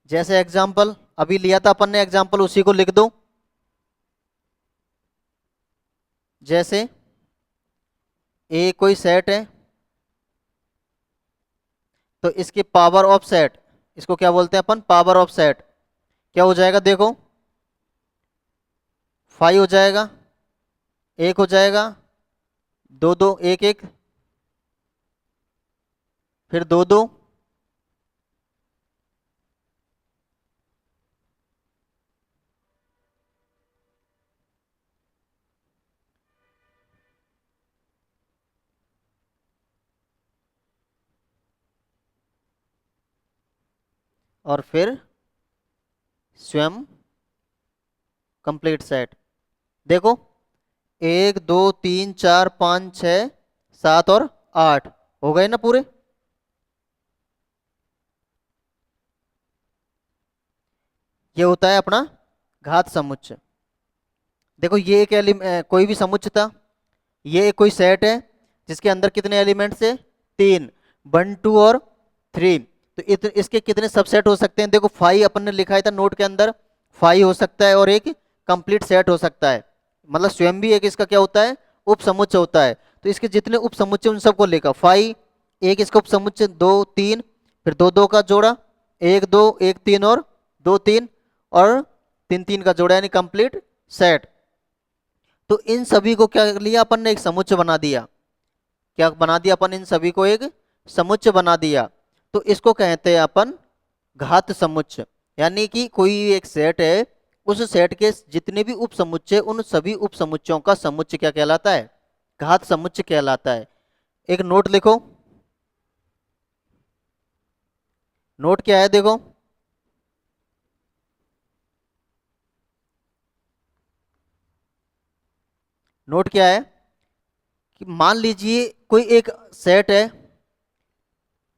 जैसे एग्जाम्पल अभी लिया था अपन ने, एग्जाम्पल उसी को लिख दो। जैसे ए कोई सेट है, तो इसकी पावर ऑफ सेट, इसको क्या बोलते हैं अपन? Power of set. क्या हो जाएगा देखो, 5 हो जाएगा, 1 हो जाएगा, 2 2 1 1, फिर 2 2, और फिर स्वयं कंप्लीट सेट। देखो 1 2 3 4 5 6 7 और 8 हो गए ना पूरे। ये होता है अपना घात समुच्चय। देखो ये एक कोई भी समुच्चय था, ये एक कोई सेट है जिसके अंदर कितने एलिमेंट्स है? 3, 1 2 और 3। तो इसके कितने सबसेट हो सकते हैं? देखो 5 अपन ने लिखा था नोट के अंदर, 5 हो सकता है, और एक कंप्लीट सेट हो सकता है, मतलब स्वयं भी एक इसका क्या होता है? उप समुच्चय होता है। तो इसके जितने उप समुच्चय उन सबको लिखा 5, एक इसका उप समुच्चय 2 3, फिर 2 2 का जोड़ा, 1 2 1 3 और 2 3, और 3 3 का जोड़ा, यानी कंप्लीट सेट। तो इन सभी को क्या कर लिया अपन ने? एक समुच्चय बना दिया। क्या बना दिया अपन? इन सभी को एक समुच्चय बना दिया। तो इसको कहते हैं अपन घात समुच्चय। यानी कि कोई एक सेट है, उस सेट के जितने भी उप समुच्चय, उन सभी उप समुच्चयों का समुच्चय क्या कहलाता है? घात समुच्चय कहलाता है। एक नोट लिखो, नोट क्या है देखो, नोट क्या है? कि मान लीजिए कोई एक सेट है,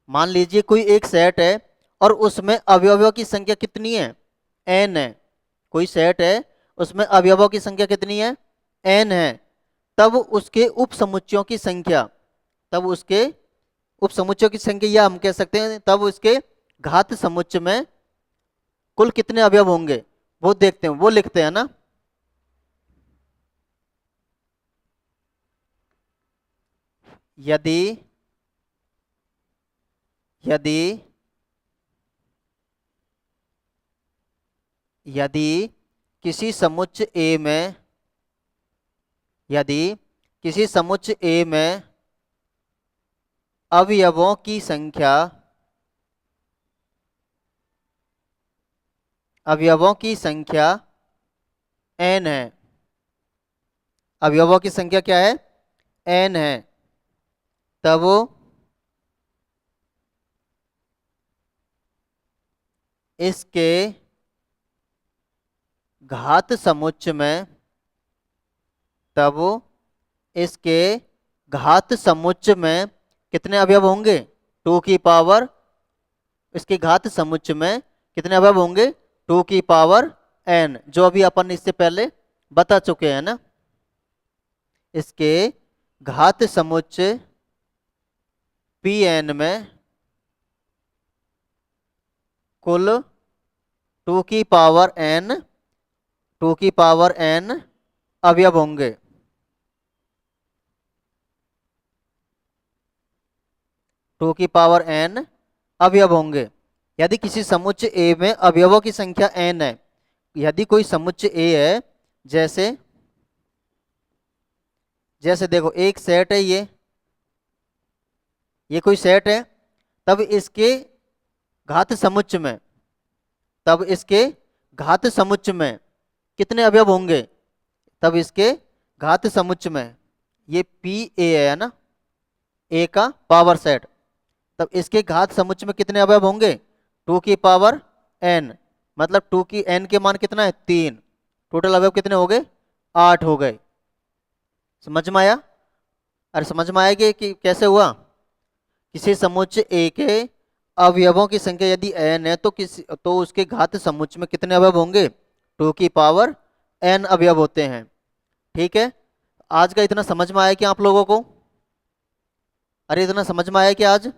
मान लीजिए कोई एक सेट है और उसमें अवयवों की संख्या कितनी है, एन है। कोई सेट है उसमें अवयवों की संख्या कितनी है, एन है। तब उसके उपसमुच्चयों की संख्या, तब उसके उपसमुच्चयों की संख्या, या हम कह सकते हैं तब उसके घात समुच्चय में कुल कितने अवयव होंगे, वो देखते हैं, वो लिखते हैं ना। यदि यदि यदि किसी समुच्चय ए में, यदि किसी समुच्चय ए में अवयवों की संख्या, अवयवों की संख्या एन है, अवयवों की संख्या क्या है, एन है, तब इसके घात समुच्चय में, तब इसके घात समुच्चय में कितने अवयव होंगे, टू की पावर, इसके घात समुच्चय में कितने अवयव होंगे, टू की पावर एन, जो अभी अपन इससे पहले बता चुके हैं ना। इसके घात समुच्चय पी एन में कुल टू की पावर एन, टू की पावर एन अवयव होंगे। टू की पावर एन अवयव होंगे। यदि किसी समुच्चय ए में अवयवों की संख्या एन है, यदि कोई समुच्चय ए है, जैसे जैसे देखो एक सेट है, ये कोई सेट है, तब इसके घात समुच्चय में, तब इसके घात समुच्चय में कितने अवयव होंगे, तब इसके घात समुच्चय में, ये पी ए है ना, ए का पावर सेट, तब इसके घात समुच्चय में कितने अवयव होंगे, टू की पावर एन, मतलब टू की एन के मान कितना है, 3, टोटल अवयव कितने हो गए, 8 हो गए। समझ में आया? अरे समझ में आएगी कि कैसे हुआ। किसी समुच्चय ए के अवयवों की संख्या यदि एन है तो उसके घात समुच्चय में कितने अवयव होंगे, टू की पावर एन अवयव होते हैं। ठीक है, आज का इतना समझ में आया कि आप लोगों को, अरे इतना समझ में आया कि आज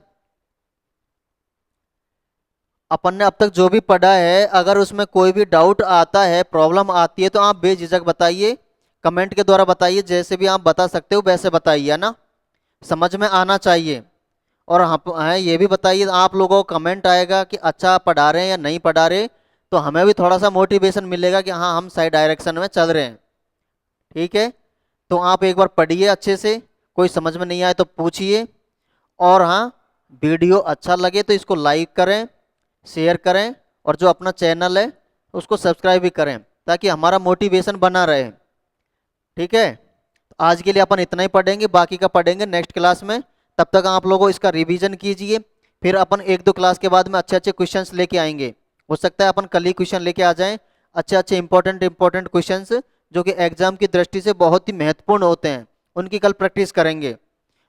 अपन ने अब तक जो भी पढ़ा है, अगर उसमें कोई भी डाउट आता है, प्रॉब्लम आती है, तो आप बेझिझक बताइए, कमेंट के द्वारा बताइए, जैसे भी आप बता सकते हो वैसे बताइए, है ना, समझ में आना चाहिए। और हाँ ये भी बताइए, आप लोगों को कमेंट आएगा कि अच्छा पढ़ा रहे हैं या नहीं पढ़ा रहे, तो हमें भी थोड़ा सा मोटिवेशन मिलेगा कि हाँ हम सही डायरेक्शन में चल रहे हैं। ठीक है, तो आप एक बार पढ़िए अच्छे से, कोई समझ में नहीं आए तो पूछिए, और हाँ वीडियो अच्छा लगे तो इसको लाइक करें, शेयर करें, और जो अपना चैनल है उसको सब्सक्राइब भी करें, ताकि हमारा मोटिवेशन बना रहे। ठीक है, तो आज के लिए अपन इतना ही पढ़ेंगे, बाकी का पढ़ेंगे नेक्स्ट क्लास में। तब तक आप लोगों इसका रिवीजन कीजिए, फिर अपन एक दो क्लास के बाद में अच्छे अच्छे क्वेश्चंस लेके आएंगे। हो सकता है अपन कल ही क्वेश्चन लेके आ जाएं, अच्छे अच्छे इंपॉर्टेंट क्वेश्चंस जो कि एग्जाम की दृष्टि से बहुत ही महत्वपूर्ण होते हैं, उनकी कल प्रैक्टिस करेंगे।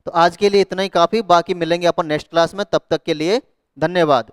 तो आज के लिए इतना ही काफ़ी, बाकी मिलेंगे अपन नेक्स्ट क्लास में, तब तक के लिए धन्यवाद।